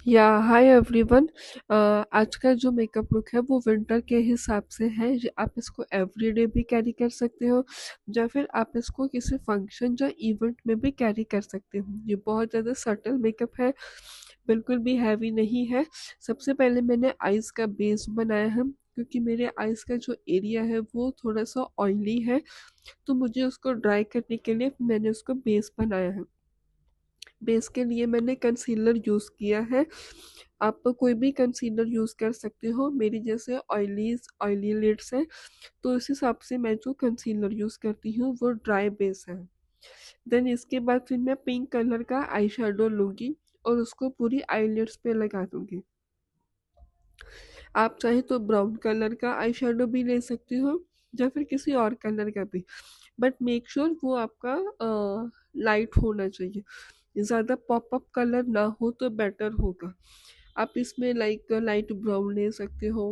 या hi everyone. आज का जो मेकअप लुक है वो विंटर के हिसाब से है। आप इसको एवरीडे भी कैरी कर सकते हो या फिर आप इसको किसी फंक्शन या इवेंट में भी कैरी कर सकते हो। ये बहुत ज़्यादा सटल मेकअप है, बिल्कुल भी हैवी नहीं है। सबसे पहले मैंने आईज का बेस बनाया है, क्योंकि मेरे आईज का जो एरिया है वो थोड़ा सा ऑयली है, तो मुझे उसको ड्राई करने के लिए मैंने उसको बेस बनाया है। बेस के लिए मैंने कंसीलर यूज़ किया है। आप कोई भी कंसीलर यूज़ कर सकते हो। मेरी जैसे ऑयली लिड्स है, तो इस हिसाब से मैं जो कंसीलर यूज़ करती हूँ वो ड्राई बेस है। देन इसके बाद फिर मैं पिंक कलर का आई शेडो लूँगी और उसको पूरी आईलिड्स पे लगा दूँगी। आप चाहे तो ब्राउन कलर का आई शेडो भी ले सकते हो या फिर किसी और कलर का भी, बट मेक श्योर वो आपका लाइट होना चाहिए। ज़्यादा पॉप अप कलर ना हो तो बेटर होगा। आप इसमें लाइक लाइट ब्राउन ले सकते हो,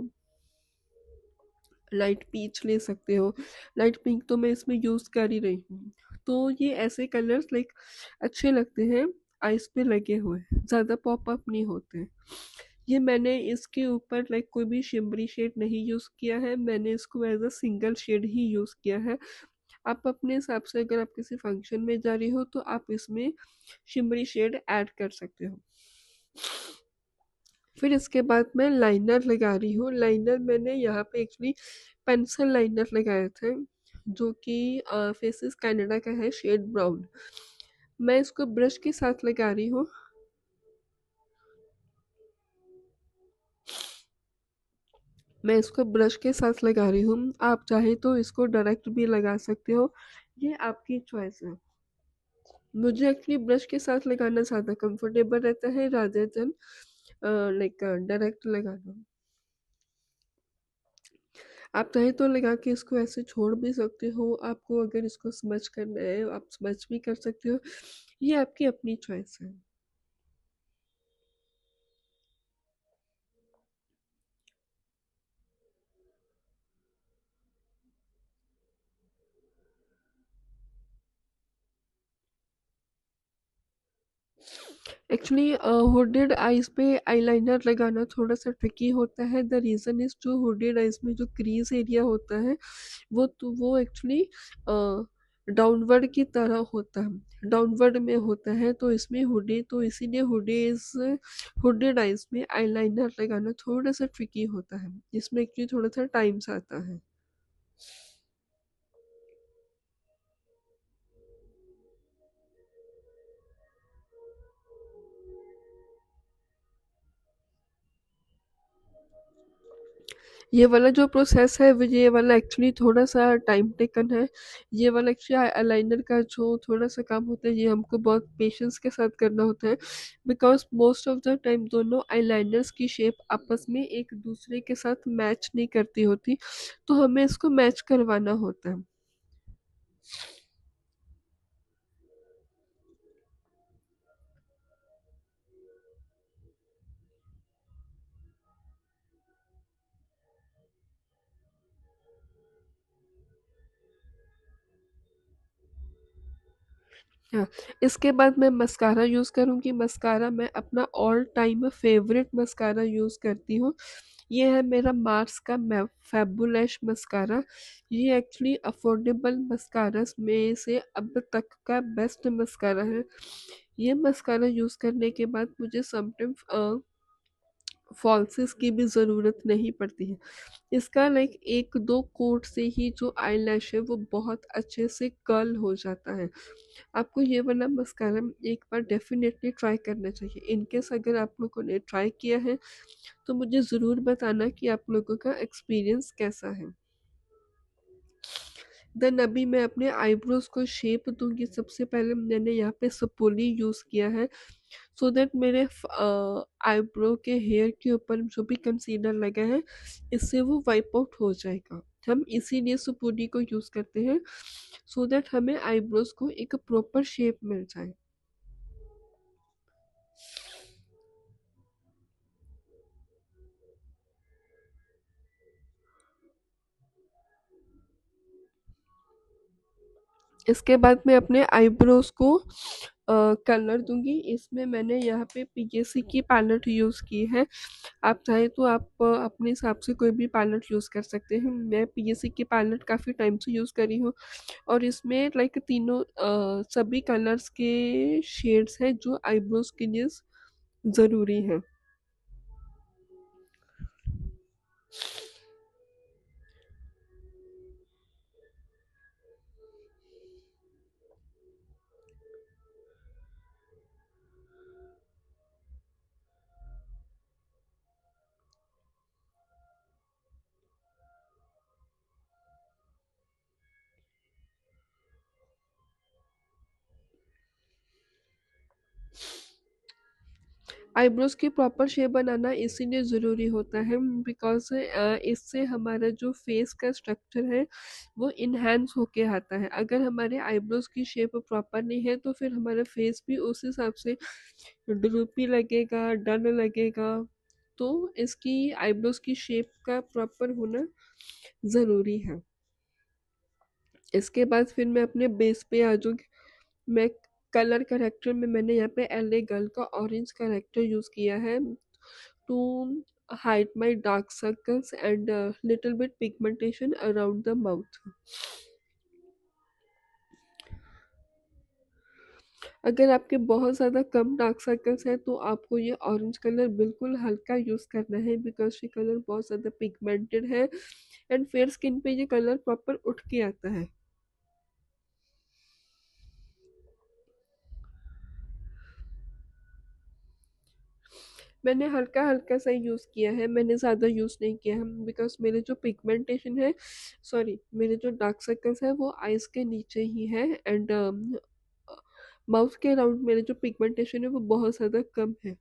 लाइट पीच ले सकते हो। लाइट पिंक तो मैं इसमें यूज़ कर ही रही हूँ। तो ये ऐसे कलर्स लाइक अच्छे लगते हैं आइस पे लगे हुए, ज़्यादा पॉप अप नहीं होते। ये मैंने इसके ऊपर लाइक कोई भी शिमरी शेड नहीं यूज़ किया है, मैंने इसको एज अ सिंगल शेड ही यूज़ किया है। आप अपने हिसाब से अगर आप किसी फंक्शन में जा रही हो तो आप इसमें शिमरी शेड ऐड कर सकते हो। फिर इसके बाद मैं लाइनर लगा रही हूँ। लाइनर मैंने यहाँ पे एक्चुअली पेंसिल लाइनर लगाए थे, जो कि फेसेस कनाडा का है, शेड ब्राउन। मैं इसको ब्रश के साथ लगा रही हूँ। मैं इसको ब्रश के साथ लगा रही हूँ। आप चाहे तो इसको डायरेक्ट भी लगा सकते हो, ये आपकी चॉइस है। मुझे एक्चुअली ब्रश के साथ लगाना ज़्यादा कंफर्टेबल रहता है रादर देन लाइक डायरेक्ट लगाना। आप चाहे तो लगा के इसको ऐसे छोड़ भी सकते हो। आपको अगर इसको स्मच करना है आप स्मच भी कर सकते हो, ये आपकी अपनी चॉइस है। एक्चुअली हुडेड आइज पे आईलाइनर लगाना थोड़ा सा ट्रिकी होता है। द रीज़न इज जो हुडेड आइज में जो क्रीज एरिया होता है वो एक्चुअली डाउनवर्ड की तरह होता है, डाउनवर्ड में होता है। तो इसमें हुडे तो इसीलिए हुडेड आइज में आईलाइनर लगाना थोड़ा सा ट्रिकी होता है, जिसमें एक्चुअली थोड़ा सा टाइम आता है। ये वाला जो प्रोसेस है ये वाला एक्चुअली थोड़ा सा टाइम टेकन है। ये वाला एक्चुअली अलाइनर का जो थोड़ा सा काम होता है ये हमको बहुत पेशेंस के साथ करना होता है, because most of the time दोनों आईलाइनर्स की शेप आपस में एक दूसरे के साथ मैच नहीं करती होती, तो हमें इसको मैच करवाना होता है। हाँ, इसके बाद मैं मस्कारा यूज़ करूँगी। मस्कारा मैं अपना all time favourite mascara use करती हूँ। ये है मेरा मार्स का फैबुलैश मस्कारा। ये एक्चुअली अफोर्डेबल मस्कारास में से अब तक का बेस्ट मस्कारा है। ये मस्कारा यूज़ करने के बाद मुझे समटाइम फॉल्सेस की भी ज़रूरत नहीं पड़ती है। इसका लाइक एक दो कोट से ही जो आईलैश है वो बहुत अच्छे से कर्ल हो जाता है। आपको ये वाला मस्कारा एक बार डेफिनेटली ट्राई करना चाहिए। इन केस अगर आप लोगों ने ट्राई किया है तो मुझे ज़रूर बताना कि आप लोगों का एक्सपीरियंस कैसा है। देन अभी मैं अपने आईब्रोज को शेप दूंगी। सबसे पहले मैंने यहाँ पे सपोली यूज़ किया है, सो दैट मेरे आईब्रो के हेयर के ऊपर जो भी कंसीलर लगा है इससे वो वाइप आउट हो जाएगा। हम इसीलिए सपोली को यूज़ करते हैं, सो दैट हमें आईब्रोज को एक प्रॉपर शेप मिल जाए। इसके बाद मैं अपने आईब्रोज को कलर दूंगी। इसमें मैंने यहाँ पे पीएससी की पैलेट यूज़ की है। आप चाहे तो आप अपने हिसाब से कोई भी पैलेट यूज़ कर सकते हैं। मैं पीएससी की पैलेट काफ़ी टाइम से यूज़ करी हूँ और इसमें लाइक तीनों सभी कलर्स के शेड्स हैं जो आईब्रोज के लिए ज़रूरी है। आईब्रोज की प्रॉपर शेप बनाना इसीलिए ज़रूरी होता है बिकॉज इससे हमारा जो फेस का स्ट्रक्चर है वो इन्हेंस होके आता है। अगर हमारे आईब्रोज की शेप प्रॉपर नहीं है तो फिर हमारा फेस भी उस हिसाब से ड्रूपी लगेगा, डल लगेगा। तो इसकी आईब्रोज की शेप का प्रॉपर होना ज़रूरी है। इसके बाद फिर मैं अपने बेस पे आ जाऊँगी। मैं कलर करेक्टर में मैंने यहाँ पे एलए गर्ल का ऑरेंज करेक्टर यूज़ किया है to hide my dark circles and little bit pigmentation around the mouth. अगर आपके बहुत ज़्यादा कम डार्क सर्कल्स हैं तो आपको ये ऑरेंज कलर बिल्कुल हल्का यूज़ करना है बिकॉज ये कलर बहुत ज़्यादा पिगमेंटेड है एंड फेयर स्किन पे ये कलर प्रॉपर उठ के आता है। मैंने हल्का-हल्का सा यूज़ किया है, मैंने ज़्यादा यूज़ नहीं किया है बिकॉज़ मेरे जो पिगमेंटेशन है, सॉरी, मेरे जो डार्क सर्कल्स हैं वो आइज़ के नीचे ही है एंड माउथ के अराउंड मेरे जो पिगमेंटेशन है वो बहुत ज़्यादा कम है।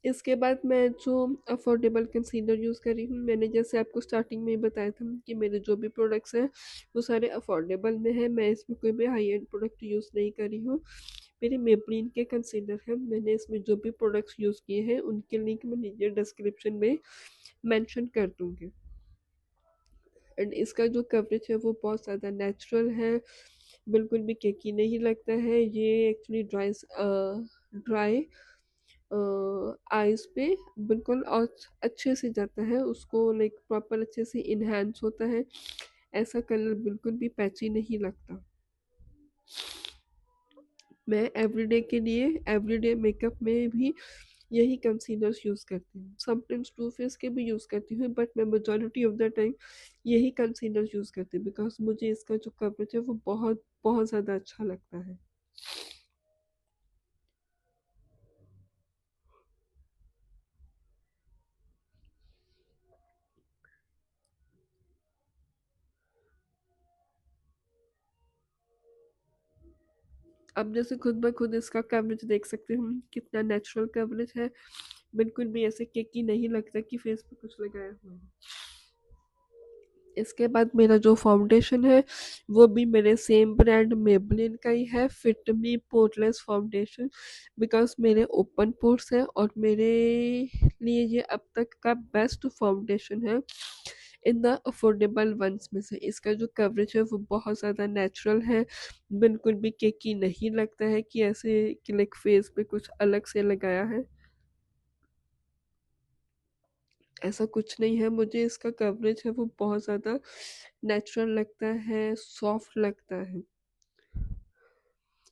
इसके बाद मैं जो अफोर्डेबल कंसीलर यूज़ कर रही हूँ, मैंने जैसे आपको स्टार्टिंग में ही बताया था कि मेरे जो भी प्रोडक्ट्स हैं वो सारे अफोर्डेबल में हैं। मैं इसमें कोई भी हाई एंड प्रोडक्ट यूज़ नहीं कर रही हूँ। मेरे मेबलिन के कंसीलर हैं। मैंने इसमें जो भी प्रोडक्ट्स यूज़ किए हैं उनके लिंक मैं नीचे डिस्क्रिप्शन में मेंशन कर दूँगी। एंड इसका जो कवरेज है वो बहुत ज़्यादा नेचुरल है, बिल्कुल भी केकी नहीं लगता है। ये एक्चुअली ड्राई आइज़ पे बिल्कुल और अच्छे से जाता है, उसको लाइक प्रॉपर अच्छे से इन्हेंस होता है। ऐसा कलर बिल्कुल भी पैची नहीं लगता। मैं एवरीडे के लिए एवरीडे मेकअप में भी यही कंसीलर्स यूज़ करती हूँ। समटाइम्स टू फेस के भी यूज़ करती हूँ बट मैं मेजॉरिटी ऑफ द टाइम यही कंसीलर्स यूज़ करती हूँ बिकॉज मुझे इसका जो कवरेज है वो बहुत बहुत ज़्यादा अच्छा लगता है। अब जैसे खुद ब खुद इसका कवरेज देख सकते हैं कितना नेचुरल कवरेज है, बिल्कुल भी ऐसे केकी नहीं लगता कि फेस पे कुछ लगाया हुआ है। इसके बाद मेरा जो फाउंडेशन है वो भी मेरे सेम ब्रांड मेबलिन का ही है, fit me poreless foundation. Because मेरे ओपन पोर्स है और मेरे लिए ये अब तक का बेस्ट फाउंडेशन है इन द अफोर्डेबल वंस में से। इसका जो कवरेज है वो बहुत ज़्यादा नेचुरल है, बिल्कुल भी केकी नहीं लगता है कि ऐसे कि लाइक फेस पे कुछ अलग से लगाया है, ऐसा कुछ नहीं है। मुझे इसका कवरेज है वो बहुत ज़्यादा नेचुरल लगता है, सॉफ्ट लगता है।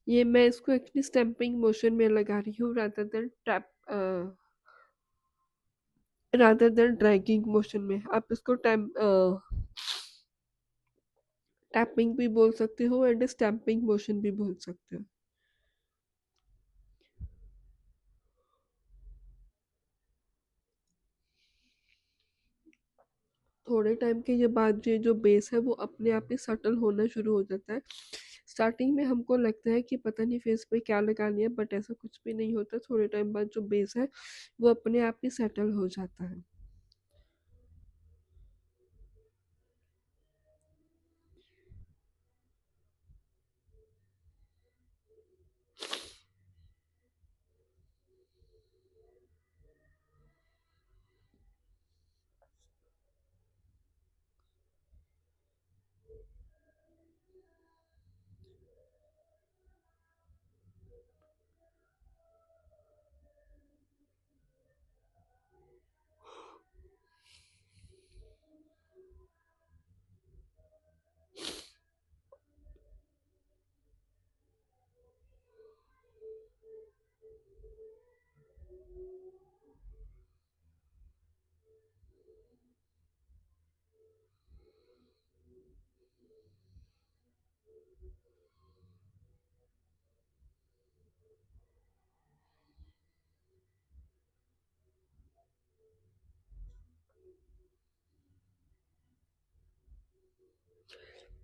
ये मैं इसको एक्चुअली स्टैम्पिंग मोशन में लगा रही हूँ रादर देन ड्रैगिंग मोशन में। आप इसको टैपिंग भी बोल सकते हो एंड स्टैम्पिंग मोशन भी बोल सकते हो। थोड़े टाइम के ये बाद ये जो बेस है वो अपने आप ही सटल होना शुरू हो जाता है। स्टार्टिंग में हमको लगता है कि पता नहीं फेस पे क्या लगा लिया बट ऐसा कुछ भी नहीं होता। थोड़े टाइम बाद जो बेस है वो अपने आप ही सेटल हो जाता है।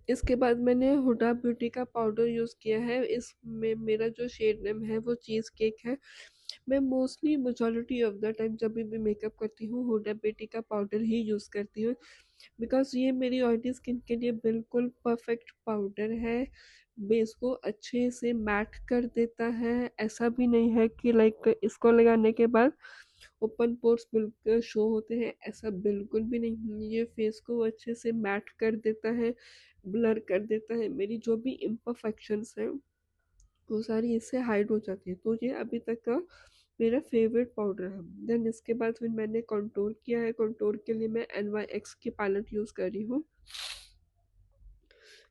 इसके बाद मैंने हुडा ब्यूटी का पाउडर यूज़ किया है। इसमें मेरा जो शेड नेम है वो चीज़ केक है। मैं mostly majority of the time जब भी मेकअप करती हूँ हुडा ब्यूटी का पाउडर ही यूज़ करती हूँ, बिकॉज़ ये मेरी ऑयली स्किन के लिए बिल्कुल परफेक्ट पाउडर है। बेस को अच्छे से मैट कर देता है। ऐसा भी नहीं है कि लाइक इसको लगाने के बाद ओपन पोर्स बिल्कुल शो होते हैं, ऐसा बिल्कुल भी नहीं। ये फेस को अच्छे से मैट कर देता है, ब्लर कर देता है। मेरी जो भी इम्परफेक्शंस हैं वो सारी इससे हाइड हो जाती है। तो ये अभी तक का मेरा फेवरेट पाउडर है। देन इसके बाद फिर मैंने कंटूर किया है। कंटूर के लिए मैं NYX की पैलेट यूज़ कर रही हूँ,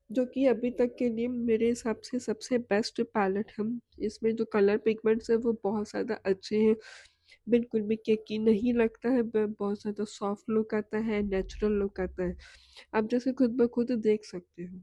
जो कि अभी तक के लिए मेरे हिसाब से सबसे बेस्ट पैलेट है। इसमें जो कलर पिगमेंट्स है वो बहुत ज़्यादा अच्छे हैं, बिल्कुल भी केकी नहीं लगता है। बहुत ज़्यादा सॉफ्ट लुक आता है, नेचुरल लुक आता है। आप जैसे खुद ब खुद देख सकते हो।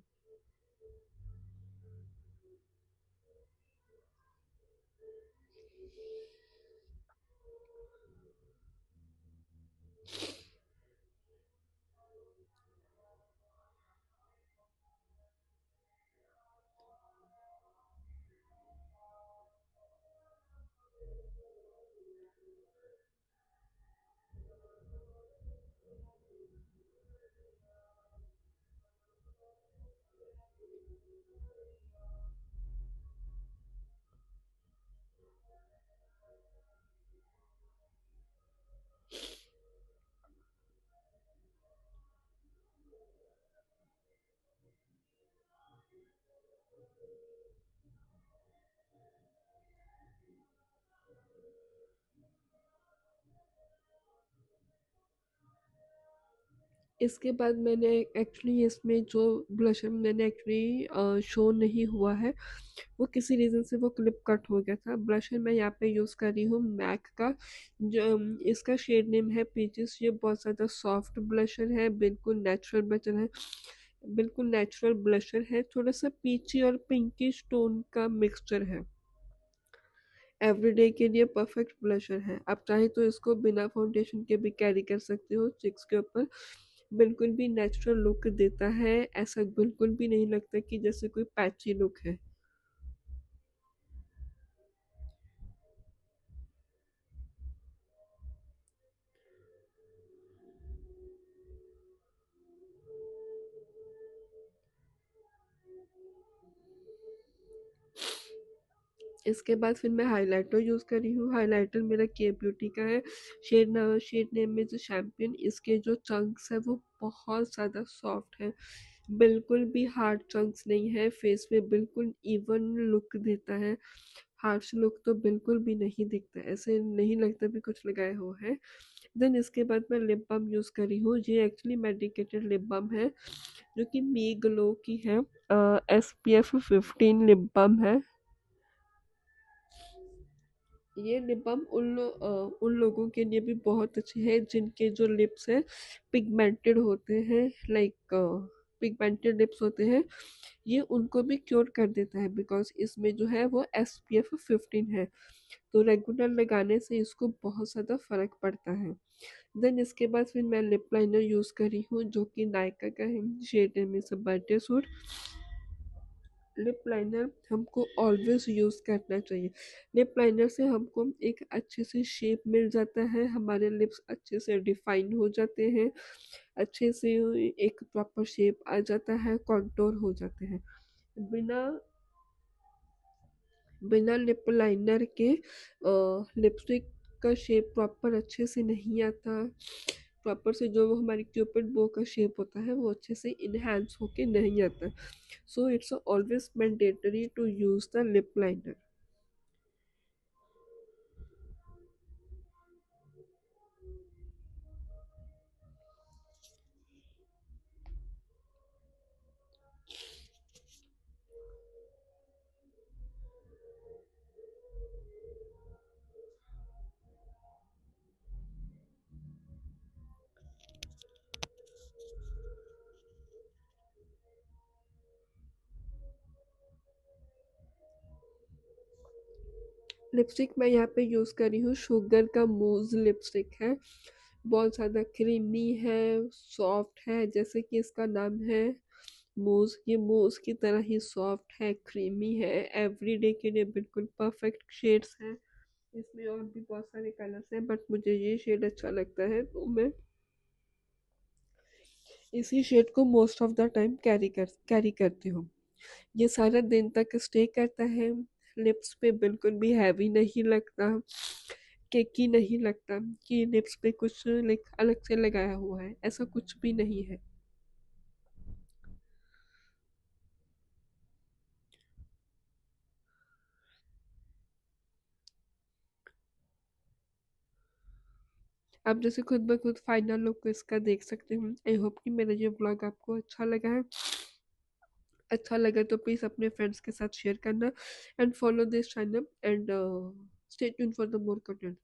इसके बाद मैंने एक्चुअली इसमें जो ब्लशर मैंने एक्चुअली शो नहीं हुआ है, वो किसी रीज़न से वो क्लिप कट हो गया था। ब्लशर मैं यहाँ पे यूज़ कर रही हूँ मैक का, जो इसका शेड नेम है पीचेस। ये बहुत ज़्यादा सॉफ्ट ब्लशर है, बिल्कुल नेचुरल ब्लशर है। बिल्कुल नेचुरल ब्लशर है, थोड़ा सा पीची और पिंकिश टोन का मिक्सचर है। एवरीडे के लिए परफेक्ट ब्लशर है। आप चाहे तो इसको बिना फाउंडेशन के भी कैरी कर सकते हो चिक्स के ऊपर। बिल्कुल भी नेचुरल लुक देता है, ऐसा बिल्कुल भी नहीं लगता कि जैसे कोई पैची लुक है। इसके बाद फिर मैं हाइलाइटर यूज़ कर रही हूँ। हाइलाइटर मेरा के ब्यूटी का है। शेड नेम में जो शैम्पियन, इसके जो चंक्स है वो बहुत ज़्यादा सॉफ्ट है, बिल्कुल भी हार्ड चंक्स नहीं है। फेस पे बिल्कुल इवन लुक देता है, हार्श लुक तो बिल्कुल भी नहीं दिखता, ऐसे नहीं लगता भी कुछ लगाए हुआ है। देन इसके बाद मैं लिप बाम यूज़ कर रही हूँ। ये एक्चुअली मेडिकेटेड लिप बाम है, जो कि मी ग्लो की है। SPF 15 लिप बाम है। ये लिप बाम उन लोगों के लिए भी बहुत अच्छे हैं जिनके जो लिप्स हैं पिगमेंटेड होते हैं, लाइक पिगमेंटेड लिप्स होते हैं। ये उनको भी क्योर कर देता है, बिकॉज इसमें जो है वो SPF 15 है। तो रेगुलर लगाने से इसको बहुत ज़्यादा फर्क पड़ता है। देन इसके बाद फिर मैं लिप लाइनर यूज़ करी हूँ, जो कि नायका का है। शेड है में से बर्थडे सूट। लिप लाइनर हमको ऑलवेज यूज़ करना चाहिए। लिप लाइनर से हमको एक अच्छे से शेप मिल जाता है, हमारे लिप्स अच्छे से डिफाइन हो जाते हैं, अच्छे से एक प्रॉपर शेप आ जाता है, कॉन्टोर हो जाते हैं। बिना बिना लिप लाइनर के लिपस्टिक का शेप प्रॉपर अच्छे से नहीं आता। प्रॉपर से जो वो हमारी क्यूपिड बो का शेप होता है वो अच्छे से इन्हांस होके नहीं आता। So it's always mandatory to use the lip liner. Lipstick मैं यहाँ पे यूज़ कर रही हूँ, शुगर का मूज लिपस्टिक है। बहुत ज़्यादा क्रीमी है, सॉफ्ट है, जैसे कि इसका नाम है मूस, ये मूस की तरह ही सॉफ्ट है, क्रीमी है, एवरीडे के लिए बिल्कुल परफेक्ट शेड्स हैं। इसमें और भी बहुत सारे कलर्स हैं बट मुझे ये शेड अच्छा लगता है तो मैं इसी शेड को most of the time carry करती हूँ। ये सारा दिन तक स्टे करता है, लिप्स पे बिल्कुल भी हैवी नहीं लगता, केकी नहीं लगता कि लिप्स पे कुछ लाइक अलग से लगाया हुआ है, ऐसा कुछ भी नहीं है। आप जैसे खुद ब खुद फाइनल लुक इसका देख सकते हैं। आई होप कि मेरा ये व्लॉग आपको अच्छा लगा है। अच्छा लगा तो प्लीज़ अपने फ्रेंड्स के साथ शेयर करना and follow this channel and stay tune for the more content.